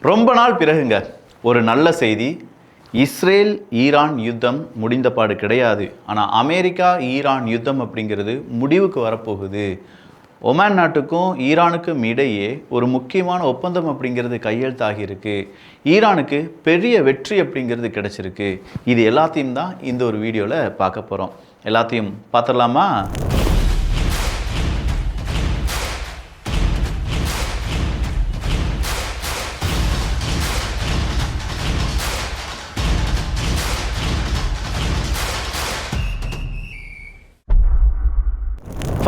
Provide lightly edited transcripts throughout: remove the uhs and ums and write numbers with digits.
ரொம்ப நாள் பிறகுங்க ஒரு நல்ல செய்தி. இஸ்ரேல் ஈரான் யுத்தம் முடிந்தபாடு கிடையாது. ஆனால் அமெரிக்கா ஈரான் யுத்தம் அப்படிங்கிறது முடிவுக்கு வரப்போகுது. ஒமான் நாட்டுக்கும் ஈரானுக்கும் இடையே ஒரு முக்கியமான ஒப்பந்தம் அப்படிங்கிறது கையெழுத்தாகி இருக்கு. ஈரானுக்கு பெரிய வெற்றி அப்படிங்கிறது கிடைச்சிருக்கு. இது எல்லாத்தையும் தான் இந்த ஒரு வீடியோவில் பார்க்க போகிறோம். எல்லாத்தையும் பார்த்துடலாமா?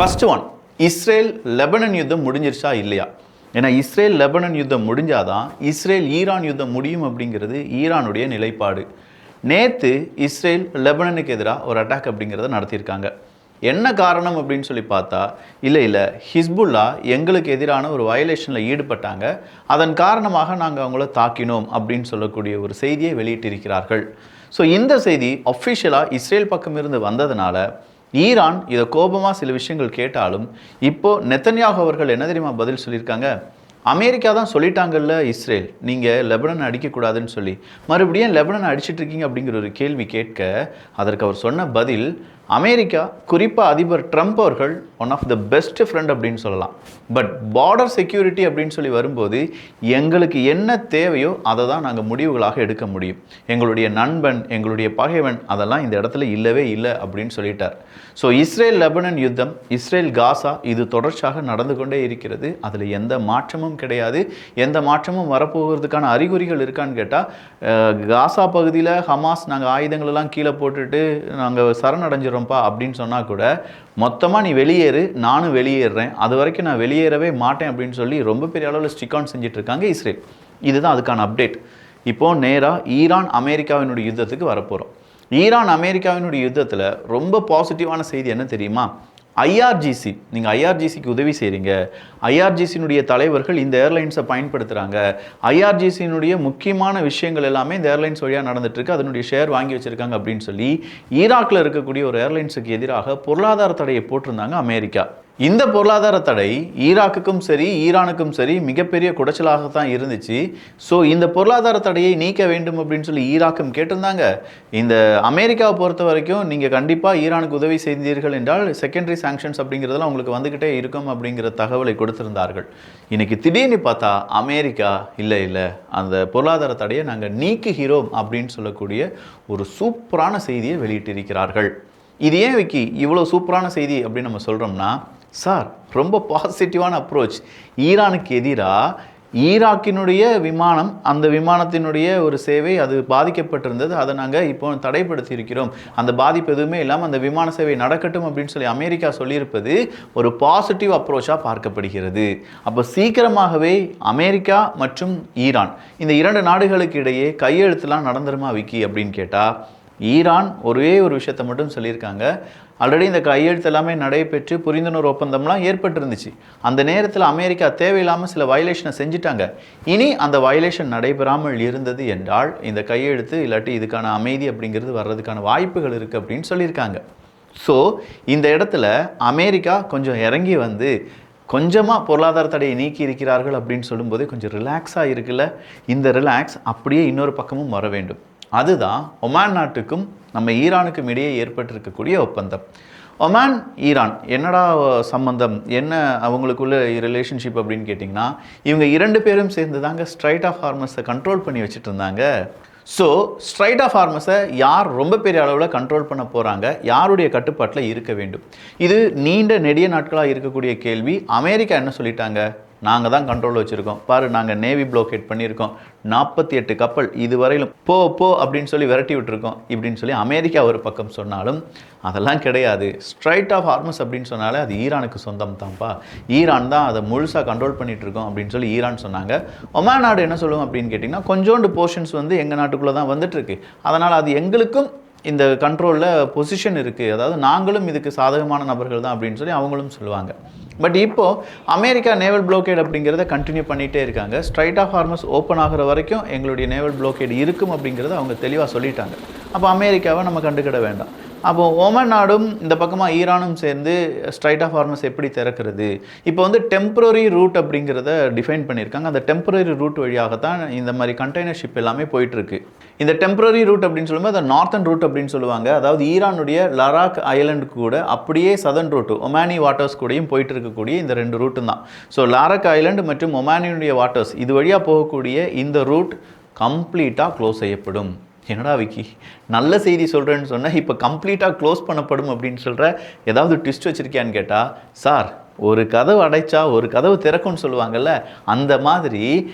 ஃபர்ஸ்ட் ஒன், இஸ்ரேல் லெபனன் யுத்தம் முடிஞ்சிருச்சா இல்லையா? ஏன்னா இஸ்ரேல் லெபனன் யுத்தம் முடிஞ்சாதான் இஸ்ரேல் ஈரான் யுத்தம் முடியும் அப்படிங்கிறது ஈரானுடைய நிலைப்பாடு. நேற்று இஸ்ரேல் லெபனனுக்கு எதிராக ஒரு அட்டாக் அப்படிங்கிறத நடத்தியிருக்காங்க. என்ன காரணம் அப்படின்னு சொல்லி பார்த்தா, இல்லை ஹிஸ்புல்லா எங்களுக்கு எதிரான ஒரு வயலேஷனில் ஈடுபட்டாங்க, அதன் காரணமாக நாங்கள் அவங்கள தாக்கினோம் அப்படின்னு சொல்லக்கூடிய ஒரு செய்தியை வெளியிட்டிருக்கிறார்கள். ஸோ இந்த செய்தி அஃபிஷியலாக இஸ்ரேல் பக்கம் இருந்து வந்ததுனால ஈரான் இதை கோபமாக சில விஷயங்கள் கேட்டாலும் இப்போது நெத்தன்யாகு அவர்கள் என்ன தெரியுமா பதில் சொல்லியிருக்காங்க? அமெரிக்கா தான் சொல்லிட்டாங்கல்ல இஸ்ரேல் நீங்கள் லெபனன் அடிக்கக்கூடாதுன்னு சொல்லி, மறுபடியும் லெபனன் அடிச்சிட்டு இருக்கீங்க அப்படிங்கிற ஒரு கேள்வி கேட்க அதற்கு அவர் சொன்ன பதில், அமெரிக்கா குறிப்பாக அதிபர் ட்ரம்ப் அவர்கள் one of the best friend அப்படின்னு சொல்லலாம். பட் பார்டர் செக்யூரிட்டி அப்படின்னு சொல்லி வரும்போது எங்களுக்கு என்ன தேவையோ அதை தான் நாங்கள் முடிவுகளாக எடுக்க முடியும். எங்களுடைய நண்பன், எங்களுடைய பகைவன் அதெல்லாம் இந்த இடத்துல இல்லவே இல்லை அப்படின்னு சொல்லிட்டார். ஸோ இஸ்ரேல் லெபனன் யுத்தம், இஸ்ரேல் காசா இது தொடர்ச்சியாக நடந்து கொண்டே இருக்கிறது. அதில் எந்த மாற்றமும் கிடையாது. எந்த மாற்றமும் வரப்போகிறதுக்கான அறிகுறிகள் இருக்கான்னு கேட்டால், காசா பகுதியில் ஹமாஸ் நாங்கள் ஆயுதங்களெல்லாம் கீழே போட்டுட்டு நாங்கள் சரணடைஞ்சிரோம்ப்பா அப்படின்னு சொன்னால் கூட, மொத்தமாக நீ வெளியேறு, நானும் வெளியேறுறேன், அது வரைக்கும் நான் வெளியேறவே மாட்டேன் அப்படின்னு சொல்லி ரொம்ப பெரிய அளவில் ஸ்டிக் ஆன் செஞ்சுட்டு இருக்காங்க இஸ்ரேல். இதுதான் அதுக்கான அப்டேட். இப்போது நேராக ஈரான் அமெரிக்காவினுடைய யுத்தத்துக்கு வரப்போகிறோம். ஈரான் அமெரிக்காவினுடைய யுத்தத்தில் ரொம்ப பாசிட்டிவான செய்தி என்ன தெரியுமா? ஐஆர்ஜிசி, நீங்கள் ஐஆர்ஜிசிக்கு உதவி செய்கிறீங்க, ஐஆர்ஜிசியினுடைய தலைவர்கள் இந்த ஏர்லைன்ஸை பயன்படுத்துகிறாங்க, ஐஆர்ஜிசியினுடைய முக்கியமான விஷயங்கள் எல்லாமே இந்த ஏர்லைன்ஸ் வழியாக நடந்துட்டுருக்கு, அதனுடைய ஷேர் வாங்கி வச்சுருக்காங்க அப்படின்னு சொல்லி ஈராக்கில் இருக்கக்கூடிய ஒரு ஏர்லைன்ஸுக்கு எதிராக பொருளாதார தடையை போட்டிருந்தாங்க அமெரிக்கா. இந்த பொருளாதார தடை ஈராக்குக்கும் சரி ஈரானுக்கும் சரி மிகப்பெரிய குடைச்சலாகத்தான் இருந்துச்சு. ஸோ இந்த பொருளாதார தடையை நீக்க வேண்டும் அப்படின்னு சொல்லி ஈராக்கும் கேட்டிருந்தாங்க. இந்த அமெரிக்காவை பொறுத்த வரைக்கும் நீங்கள் கண்டிப்பாக ஈரானுக்கு உதவி செய்தீர்கள் என்றால் செகண்டரி சாங்ஷன்ஸ் அப்படிங்கிறதெல்லாம் உங்களுக்கு வந்துக்கிட்டே இருக்கும் அப்படிங்கிற தகவலை கொடுத்திருந்தார்கள். இன்னைக்கு திடீர்னு பார்த்தா அமெரிக்கா இல்லை அந்த பொருளாதார தடையை நாங்கள் நீக்குகிறோம் அப்படின்னு சொல்லக்கூடிய ஒரு சூப்பரான செய்தியை வெளியிட்டிருக்கிறார்கள். இது ஏன் விக்கி இவ்வளோ சூப்பரான செய்தி அப்படின்னு நம்ம சொல்கிறோம்னா, சார் ரொம்ப பாசிட்டிவான அப்ரோச். ஈரானுக்கு எதிராக ஈராக்கினுடைய விமானம், அந்த விமானத்தினுடைய ஒரு சேவை அது பாதிக்கப்பட்டிருந்தது, அதை நாங்கள் இப்போ தடைப்படுத்தி இருக்கிறோம், அந்த பாதிப்பு எதுவுமே இல்லாமல் அந்த விமான சேவை நடக்கட்டும் அப்படின்னு சொல்லி அமெரிக்கா சொல்லியிருப்பது ஒரு பாசிட்டிவ் அப்ரோச்சாக பார்க்கப்படுகிறது. அப்போ சீக்கிரமாகவே அமெரிக்கா மற்றும் ஈரான் இந்த இரண்டு நாடுகளுக்கு இடையே கையெழுத்துலாம் நடந்துருமா விக்கி அப்படின்னு கேட்டால், ஈரான் ஒரே ஒரு விஷயத்தை மட்டும் சொல்லியிருக்காங்க. ஆல்ரெடி இந்த கையெழுத்து எல்லாமே நடைபெற்று புரிந்துணர்வு ஒப்பந்தம்லாம் ஏற்பட்டிருந்துச்சு. அந்த நேரத்தில் அமெரிக்கா தேவையில்லாமல் சில வயலேஷனை செஞ்சுட்டாங்க. இனி அந்த வயலேஷன் நடைபெறாமல் இருந்தது என்றால் இந்த கையெழுத்து இல்லாட்டி இதுக்கான அமைதி அப்படிங்கிறது வர்றதுக்கான வாய்ப்புகள் இருக்குது அப்படின்னு சொல்லியிருக்காங்க. ஸோ இந்த இடத்துல அமெரிக்கா கொஞ்சம் இறங்கி வந்து கொஞ்சமாக பொருளாதார தடையை நீக்கி இருக்கிறார்கள் அப்படின்னு சொல்லும்போதே கொஞ்சம் ரிலாக்ஸாக இருக்குல்ல. இந்த ரிலாக்ஸ் அப்படியே இன்னொரு பக்கமும் வர வேண்டும். அதுதான் ஒமான் நாட்டுக்கும் நம்ம ஈரானுக்கும் இடையே ஏற்பட்டிருக்கக்கூடிய ஒப்பந்தம். ஒமான் ஈரான் என்னடா சம்பந்தம், என்ன அவங்களுக்குள்ள ரிலேஷன்ஷிப் அப்படின்னு கேட்டிங்கன்னா, இவங்க இரண்டு பேரும் சேர்ந்து தாங்க ஸ்ட்ரைட் ஆஃப் ஹார்மஸை கண்ட்ரோல் பண்ணி வச்சுட்டு இருந்தாங்க. ஸோ ஸ்ட்ரைட் ஆஃப் ஹார்மஸை யார் ரொம்ப பெரிய அளவில் கண்ட்ரோல் பண்ண போகிறாங்க, யாருடைய கட்டுப்பாட்டில் இருக்க வேண்டும்? இது நீண்ட நெடிய நாட்களாக இருக்கக்கூடிய கேள்வி. அமெரிக்கா என்ன சொல்லிட்டாங்க? நாங்கள் தான் கண்ட்ரோலில் வச்சுருக்கோம் பாரு, நாங்கள் நேவி ப்ளோக்கேட் பண்ணியிருக்கோம், 48 கப்பல் இதுவரையிலும் போ அப்படின்னு சொல்லி விரட்டி விட்டுருக்கோம் இப்படின்னு சொல்லி அமெரிக்கா ஒரு பக்கம் சொன்னாலும் அதெல்லாம் கிடையாது. ஸ்ட்ரைட் ஆஃப் ஹார்மஸ் அப்படின்னு சொன்னாலே அது ஈரானுக்கு சொந்தம் தான்ப்பா, ஈரான் தான் அதை முழுசாக கண்ட்ரோல் பண்ணிகிட்ருக்கோம் அப்படின்னு சொல்லி ஈரான் சொன்னாங்க. ஒமான் நாடு என்ன சொல்லுவோம் அப்படின்னு கேட்டிங்கன்னா, கொஞ்சோண்டு போர்ஷன்ஸ் வந்து எங்கள் நாட்டுக்குள்ளே தான் வந்துட்டுருக்கு, அதனால் அது எங்களுக்கும் இந்த கண்ட்ரோலில் பொசிஷன் இருக்குது, அதாவது நாங்களும் இதுக்கு சாதகமான நபர்கள் தான் அப்படின்னு சொல்லி அவங்களும் சொல்லுவாங்க. பட் இப்போது அமெரிக்கா நேவல் ப்ளோக்கேட் அப்படிங்கிறத கண்டினியூ பண்ணிகிட்டே இருக்காங்க. ஸ்ட்ரைட் ஆஃப் ஹார்மஸ் ஓப்பன் ஆகிற வரைக்கும் எங்களுடைய நேவல் ப்ளோக்கேட் இருக்கும் அப்படிங்கிறத அவங்க தெளிவாக சொல்லிட்டாங்க. அப்போ அமெரிக்காவை நம்ம கண்டுக்கிட வேண்டாம். அப்போ ஓமன் நாடும் இந்த பக்கமாக ஈரானும் சேர்ந்து ஸ்ட்ரைட் ஆஃப் ஹார்மஸ் எப்படி திறக்கிறது? இப்போ வந்து டெம்பரரி ரூட் அப்படிங்கிறத டிஃபைன் பண்ணியிருக்காங்க. அந்த டெம்பரரி ரூட் வழியாக தான் இந்த மாதிரி கண்டெய்னர் ஷிப் எல்லாமே போயிட்டுருக்கு. இந்த டெம்பரரி ரூட் அப்படின்னு சொல்லும்போது அதை நார்த்தன் ரூட் அப்படின்னு சொல்லுவாங்க. அதாவது ஈரானுடைய லடாக் ஐலண்டு கூட அப்படியே சதர்ன் ரூட்டு ஒமானி வாட்டர்ஸ் கூடயும் போயிட்டு இருக்கக்கூடிய இந்த 2 ரூட்டும் தான். ஸோ லடாக் ஐலண்டு மற்றும் ஒமானியுடைய வாட்டர்ஸ் இது வழியாக போகக்கூடிய இந்த ரூட் கம்ப்ளீட்டாக க்ளோஸ் செய்யப்படும். என்னடா விக்கி நல்ல செய்தி சொல்கிறேன்னு சொன்னால் இப்போ கம்ப்ளீட்டாக க்ளோஸ் பண்ணப்படும் அப்படின்னு சொல்கிற, ஏதாவது ட்விஸ்ட் வச்சுருக்கியான்னு கேட்டால், சார் ஒரு கதவு அடைச்சா ஒரு கதவு திறக்கும்னு சொல்லுவாங்கல்ல, அந்த மாதிரி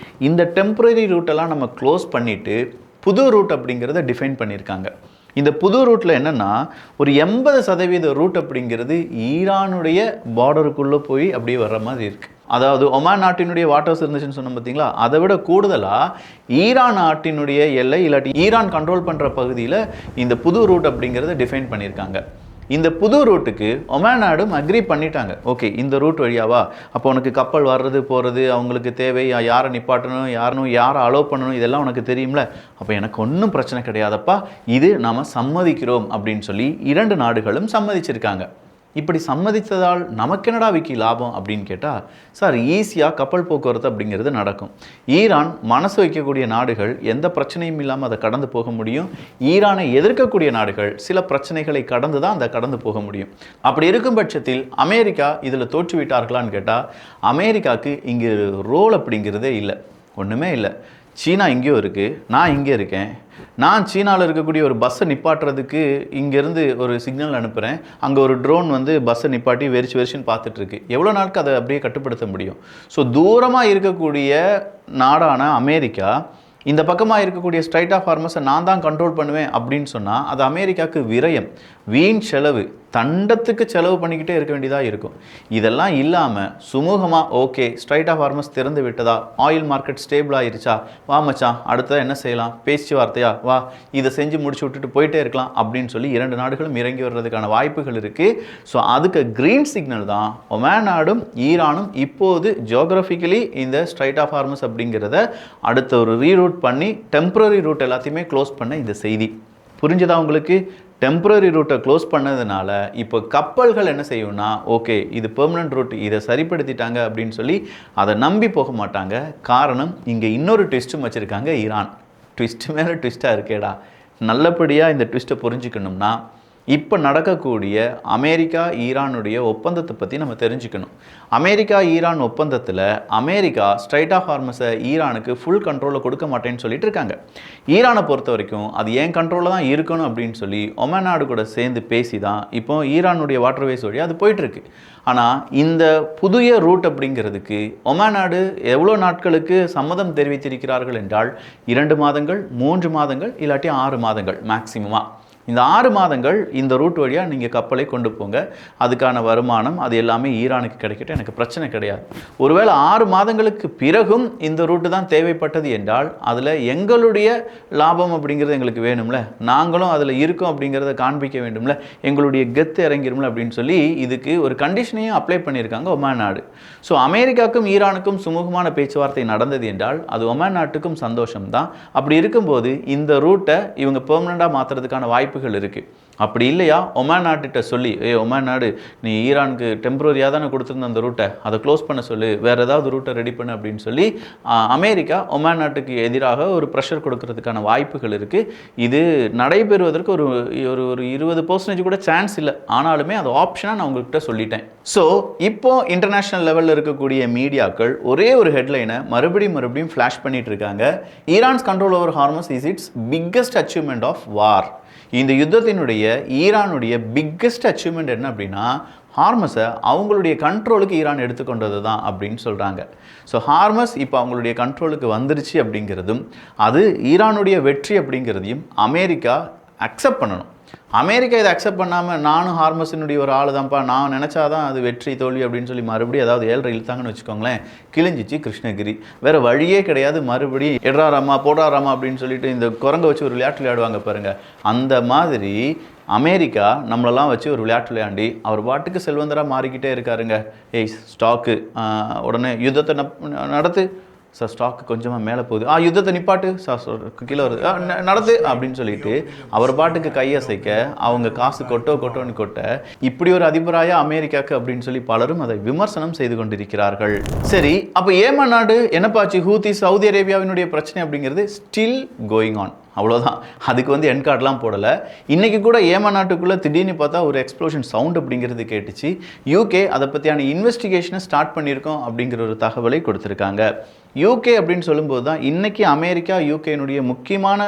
இந்த டெம்பரரி ரூட்டெல்லாம் நம்ம க்ளோஸ் பண்ணிவிட்டு புது ரூட் அப்படிங்கிறத டிஃபைன் பண்ணியிருக்காங்க. இந்த புது ரூட்டில் என்னென்னா ஒரு 80% ரூட் அப்படிங்கிறது ஈரானுடைய பார்டருக்குள்ளே போய் அப்படியே வர்ற மாதிரி இருக்குது. அதாவது ஒமான் நாட்டினுடைய வாட்டர்ஸ் இருந்துச்சுன்னு சொன்னோம் பார்த்தீங்களா, அதை விட கூடுதலாக ஈரான் நாட்டினுடைய எல்லை இல்லாட்டி ஈரான் கண்ட்ரோல் பண்ணுற பகுதியில் இந்த புது ரூட் அப்படிங்கிறத டிஃபைன் பண்ணியிருக்காங்க. இந்த புது ரூட்டுக்கு ஒமான் நாடும் அக்ரி பண்ணிட்டாங்க. ஓகே, இந்த ரூட் வழியாவா, அப்போ உனக்கு கப்பல் வர்றது போகிறது, அவங்களுக்கு தேவை, யாரை நிப்பாட்டணும், யாரை அலோவ் பண்ணணும், இதெல்லாம் உனக்கு தெரியும்ல, அப்போ எனக்கு ஒன்றும் பிரச்சனை கிடையாதப்பா, இது நாம் சம்மதிக்கிறோம் அப்படின்னு சொல்லி 2 நாடுகளும் சம்மதிச்சிருக்காங்க. இப்படி சம்மதித்ததால் நமக்கு என்னடா விக்கி லாபம் அப்படின்னு கேட்டால், சார் ஈஸியாக கப்பல் போக்குவரத்து அப்படிங்கிறது நடக்கும். ஈரான் மனசு வைக்கக்கூடிய நாடுகள் எந்த பிரச்சனையும் இல்லாமல் அதை கடந்து போக முடியும். ஈரானை எதிர்க்கக்கூடிய நாடுகள் சில பிரச்சனைகளை கடந்து தான் அதை கடந்து போக முடியும். அப்படி இருக்கும் பட்சத்தில் அமெரிக்கா இதில் தோற்றுவிட்டார்களான்னு கேட்டால், அமெரிக்காவுக்கு இங்கே ரோல் அப்படிங்கிறதே இல்லை, ஒன்றுமே இல்லை. சீனா இங்கேயோ இருக்குது, நான் இங்கே இருக்கேன். நான் சீனாவில் இருக்கக்கூடிய ஒரு பஸ்ஸை நிப்பாட்டுறதுக்கு இங்கேருந்து ஒரு சிக்னல் அனுப்புகிறேன். அங்கே ஒரு ட்ரோன் வந்து பஸ்ஸை நிப்பாட்டி வெறிச்சுன்னு பார்த்துட்ருக்கு. எவ்வளோ நாளுக்கு அதை அப்படியே கட்டுப்படுத்த முடியும்? ஸோ தூரமாக இருக்கக்கூடிய நாடான அமெரிக்கா இந்த பக்கமாக இருக்கக்கூடிய ஸ்ட்ரைட் ஆஃப் ஹார்மஸை நான் தான் கண்ட்ரோல் பண்ணுவேன் அப்படின்னு சொன்னால் அது அமெரிக்காவுக்கு விரயம், வீண் செலவு, தண்டத்துக்கு செலவு பண்ணிக்கிட்டே இருக்க வேண்டியதாக இருக்கும். இதெல்லாம் இல்லாமல் சுமூகமாக ஓகே ஸ்ட்ரைட் ஆஃப் ஹார்மஸ் திறந்து விட்டதா, ஆயில் மார்க்கெட் ஸ்டேபிள் ஆகிருச்சா, வா மச்சான் அடுத்ததாக என்ன செய்யலாம், பேச்சுவார்த்தையா, வா இதை செஞ்சு முடிச்சு விட்டுட்டு போயிட்டே இருக்கலாம் அப்படின்னு சொல்லி 2 நாடுகளும் இறங்கி வர்றதுக்கான வாய்ப்புகள் இருக்குது. ஸோ அதுக்கு க்ரீன் சிக்னல் தான் ஒமான் நாடும் ஈரானும் இப்போது ஜியோகிராஃபிக்கலி இந்த ஸ்ட்ரைட் ஆஃப் ஹார்மஸ் அப்படிங்கிறத அடுத்த ஒரு ரீரூட் பண்ணி டெம்பரரி ரூட் எல்லாத்தையுமே க்ளோஸ் பண்ண இந்த செய்தி புரிஞ்சதா உங்களுக்கு? டெம்பரரி ரூட்டை க்ளோஸ் பண்ணதுனால இப்போ கப்பல்கள் என்ன செய்யும்னா, ஓகே இது பெர்மனன்ட் ரூட், இதை சரிப்படுத்திட்டாங்க அப்படின்னு சொல்லி அதை நம்பி போக மாட்டாங்க. காரணம் இங்கே இன்னொரு ட்விஸ்ட்டும் வச்சுருக்காங்க ஈரான். ட்விஸ்ட் மேலே ட்விஸ்ட்டாக இருக்கேடா. நல்லபடியாக இந்த ட்விஸ்ட்டை புரிஞ்சுக்கணும்னா இப்போ நடக்கக்கூடிய அமெரிக்கா ஈரானுடைய ஒப்பந்தத்தை பற்றி நம்ம தெரிஞ்சுக்கணும். அமெரிக்கா ஈரான் ஒப்பந்தத்தில் அமெரிக்கா ஸ்ட்ரைட் ஆஃப் ஹார்மஸை ஈரானுக்கு ஃபுல் கண்ட்ரோலில் கொடுக்க மாட்டேன்னு சொல்லிட்டு இருக்காங்க. ஈரானை பொறுத்த வரைக்கும் அது ஏன் கண்ட்ரோலில் தான் இருக்கணும் அப்படின்னு சொல்லி ஒமான் நாடு கூட சேர்ந்து பேசி தான் இப்போ ஈரானுடைய வாட்டர்வேஸ் வழியாக அது போயிட்டுருக்கு. ஆனால் இந்த புதிய ரூட் அப்படிங்கிறதுக்கு ஒமான் நாடு எவ்வளோ நாட்களுக்கு சம்மதம் தெரிவித்திருக்கிறார்கள் என்றால் 2 மாதங்கள், 3 மாதங்கள், இல்லாட்டி 6 மாதங்கள் மேக்சிமமாக. இந்த 6 மாதங்கள் இந்த ரூட் வழியாக நீங்கள் கப்பலை கொண்டு போங்க, அதுக்கான வருமானம் அது எல்லாமே ஈரானுக்கு கிடைக்கட்டும், எனக்கு பிரச்சனை கிடையாது. ஒருவேளை 6 மாதங்களுக்கு பிறகும் இந்த ரூட்டு தான் தேவைப்பட்டது என்றால் அதில் எங்களுடைய லாபம் அப்படிங்கிறது எங்களுக்கு வேணும்ல, நாங்களும் அதில் இருக்கோம் அப்படிங்கிறத காண்பிக்க வேண்டும்ல, எங்களுடைய கெத்து இறங்கிடும்ல அப்படின்னு சொல்லி இதுக்கு ஒரு கண்டிஷனையும் அப்ளை பண்ணியிருக்காங்க ஒமான் நாடு. ஸோ அமெரிக்காவுக்கும் ஈரானுக்கும் சுமூகமான பேச்சுவார்த்தை நடந்தது என்றால் அது ஒமான் நாட்டுக்கும் சந்தோஷம் தான். அப்படி இருக்கும்போது இந்த ரூட்டை இவங்க பெர்மனண்டாக மாற்றுறதுக்கான வாய்ப்பு இருக்கு. அப்படி இல்லையா ஒமான் நாட்டுகிட்ட சொல்லி, ஒமான் நாடு நீ ஈரானுக்கு டெம்பரரியாக தானே கொடுத்துருந்த அந்த ரூட்டை, அதை க்ளோஸ் பண்ண சொல்லு, வேறு ஏதாவது ரூட்டை ரெடி பண்ணு அப்படின்னு சொல்லி அமெரிக்கா ஒமான் நாட்டுக்கு எதிராக ஒரு ப்ரெஷர் கொடுக்கறதுக்கான வாய்ப்புகள் இருக்குது. இது நடைபெறுவதற்கு ஒரு 20% கூட சான்ஸ் இல்லை. ஆனாலுமே அது ஆப்ஷனாக நான் உங்கள்கிட்ட சொல்லிட்டேன். ஸோ இப்போ இன்டர்நேஷ்னல் லெவலில் இருக்கக்கூடிய மீடியாக்கள் ஒரே ஒரு ஹெட்லைனை மறுபடியும் ஃப்ளாஷ் பண்ணிட்டு இருக்காங்க. Iran's control over Hormuz is its biggest achievement of war. இந்த யுத்தத்தினுடைய ஈரானுடைய பிக்கஸ்ட் அச்சீவ்மெண்ட் என்ன அப்படின்னா ஹார்மஸை அவங்களுடைய கண்ட்ரோலுக்கு ஈரான் எடுத்துக்கொண்டது தான் அப்படின்னு சொல்கிறாங்க. ஸோ ஹார்மஸ் இப்போ அவங்களுடைய கண்ட்ரோலுக்கு வந்துருச்சு அப்படிங்கிறதும் அது ஈரானுடைய வெற்றி அப்படிங்கிறதையும் அமெரிக்கா அக்செப்ட் பண்ணணும். அமெரிக்கா இதை அக்செப்ட் பண்ணாமல் நானும் ஹார்மஸினுடைய ஒரு ஆள் தான்ப்பா, நான் நினச்சாதான் அது வெற்றி தோல்வி அப்படின்னு சொல்லி மறுபடியும் ஏதாவது 7 இழுத்தாங்கன்னு வச்சுக்கோங்களேன், கிழிஞ்சிச்சு கிருஷ்ணகிரி. வேறு வழியே கிடையாது. மறுபடியும் எட்ராராமா போடாராமா அப்படின்னு சொல்லிட்டு இந்த குரங்கை வச்சு ஒரு விளையாட்டு விளையாடுவாங்க பாருங்கள், அந்த மாதிரி அமெரிக்கா நம்மளெல்லாம் வச்சு ஒரு விளையாட்டு விளையாண்டி அவர் பாட்டுக்கு செல்வந்தராக மாறிக்கிட்டே இருக்காருங்க. ஸ்டாக்கு உடனே யுத்தத்தை நடத்து, சார் ஸ்டாக் கொஞ்சமாக மேலே போகுது, யுத்தத்தை நிப்பாட்டு சார், கீழே வருது, நடந்து அப்படின்னு சொல்லிட்டு அவர் பாட்டுக்கு கையசைக்க அவங்க காசு கொட்டோன்னு கொட்ட இப்படி ஒரு அதிபராய அமெரிக்காக்கு அப்படின்னு சொல்லி பலரும் அதை விமர்சனம் செய்து கொண்டிருக்கிறார்கள். சரி, அப்போ ஏமன் நாடு என்னப்பாச்சு, ஹூத்தி சவுதி அரேபியாவினுடைய பிரச்சனை அப்படிங்கிறது ஸ்டில் கோயிங் ஆன், அவ்வளோதான். அதுக்கு வந்து என் கார்டெலாம் போடலை. இன்றைக்கி கூட ஏமன் நாட்டுக்குள்ளே திடீர்னு பார்த்தா ஒரு எக்ஸ்ப்ளோஷன் சவுண்ட் அப்படிங்கிறது கேட்டுச்சு. யூகே அதை பற்றியான இன்வெஸ்டிகேஷனை ஸ்டார்ட் பண்ணியிருக்கோம் அப்படிங்கிற ஒரு தகவலை கொடுத்துருக்காங்க. யூகே அப்படின்னு சொல்லும்போது தான் இன்றைக்கி அமெரிக்கா யூகேனுடைய முக்கியமான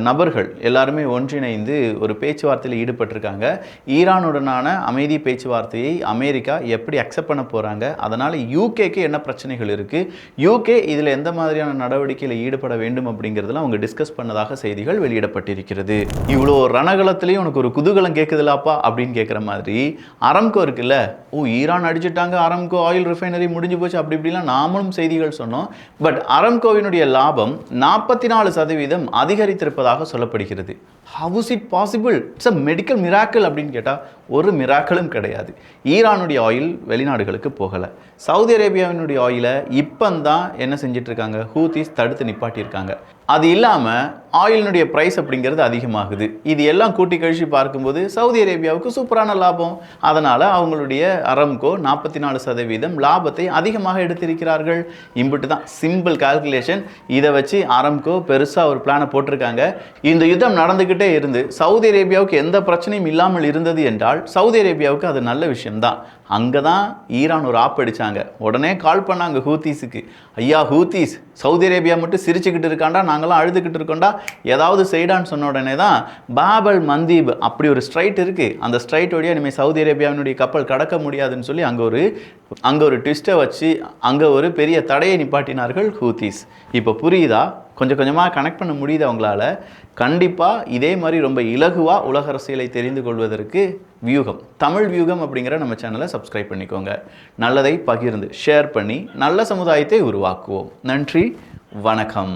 நபர்கள் எல்லாருமே ஒன்றிணைந்து ஒரு பேச்சுவார்த்தையில் ஈடுபட்டிருக்காங்க. ஈரானுடனான அமைதி பேச்சுவார்த்தையை அமெரிக்கா எப்படி அக்செப்ட் பண்ண போகிறாங்க, அதனால் யூகேக்கு என்ன பிரச்சனைகள் இருக்குது, யூகே இதில் எந்த மாதிரியான நடவடிக்கையில் ஈடுபட வேண்டும் அப்படிங்கிறதுலாம் அவங்க டிஸ்கஸ் பண்ணதாக செய்திகள் வெளியிடப்பட்டிருக்கிறது. இவ்வளோ ரணகலத்திலையும் உனக்கு ஒரு குதூகலம் கேட்குதுலாப்பா அப்படின்னு கேட்குற மாதிரி அரம்கோ இருக்குல்ல, ஈரான் அடிச்சுட்டாங்க, அரம்கோ ஆயில் ரிஃபைனரி முடிஞ்சு போச்சு, அப்படி இப்படிலாம் நாமளும் செய்திகள் சொன்னோம். பட் அரம்கோவினுடைய லாபம் 44% அதிகரித்திருப்பதாக சொல்லப்படுகிறது. How is it possible? It's a medical miracle அப்படின்னு கேட்டால் ஒரு மிராக்கிளும் கிடையாது. ஈரானுடைய ஆயில் வெளிநாடுகளுக்கு போகலை. சவுதி அரேபியாவினுடைய ஆயிலை இப்போந்தான் என்ன செஞ்சிட்ருக்காங்க, ஹூத்திஸ் தடுத்து நிப்பாட்டியிருக்காங்க. அது இல்லாமல் ஆயிலினுடைய ப்ரைஸ் அப்படிங்கிறது அதிகமாகுது. இது எல்லாம் கூட்டி கழிச்சு பார்க்கும்போது சவுதி அரேபியாவுக்கு சூப்பரான லாபம். அதனால் அவங்களுடைய அரம்கோ 44% லாபத்தை அதிகமாக எடுத்திருக்கிறார்கள். இம்பிட்டு தான் சிம்பிள் கால்குலேஷன். இதை வச்சு அரம்கோ பெருசாக ஒரு பிளானை போட்டிருக்காங்க. இந்த யுத்தம் நடந்துக்கிட்டே இருந்து சவுதி அரேபியாவுக்கு எந்த பிரச்சனையும் இல்லாமல் இருந்தது என்றால் சவுதி அரேபியாவுக்கு அது நல்ல விஷயம்தான். அங்கே தான் ஈரான் ஒரு ஆப் அடித்தாங்க. உடனே கால் பண்ணாங்க ஹூத்தீஸுக்கு, ஐயா ஹூத்தீஸ், சவுதி அரேபியா மட்டும் சிரிச்சுக்கிட்டு இருக்காண்டா, நாங்களாம் அழுதுகிட்டு இருக்கோண்டா, ஏதாவது செய்டான்னு சொன்ன உடனே தான் பாபல் மந்தீப் அப்படி ஒரு ஸ்ட்ரைட் இருக்குது, அந்த ஸ்ட்ரைட் வழியாக இனிமேல் சவுதி அரேபியாவினுடைய கப்பல் கடக்க முடியாதுன்னு சொல்லி அங்கே ஒரு ட்விஸ்ட்டை வச்சு அங்கே ஒரு பெரிய தடையை நிப்பாட்டினார்கள் ஹூத்தீஸ். இப்போ புரியுதா? கொஞ்சம் கொஞ்சமாக கனெக்ட் பண்ண முடியுது அவங்களால. கண்டிப்பாக இதே மாதிரி ரொம்ப இலகுவாக உலக அரசியலை தெரிந்து கொள்வதற்கு வியூகம், தமிழ் வியூகம் அப்படிங்கிற நம்ம சேனலை சப்ஸ்கிரைப் பண்ணிக்கோங்க. நல்லதை பகிர்ந்து ஷேர் பண்ணி நல்ல சமுதாயத்தை உருவாக்குவோம். நன்றி, வணக்கம்.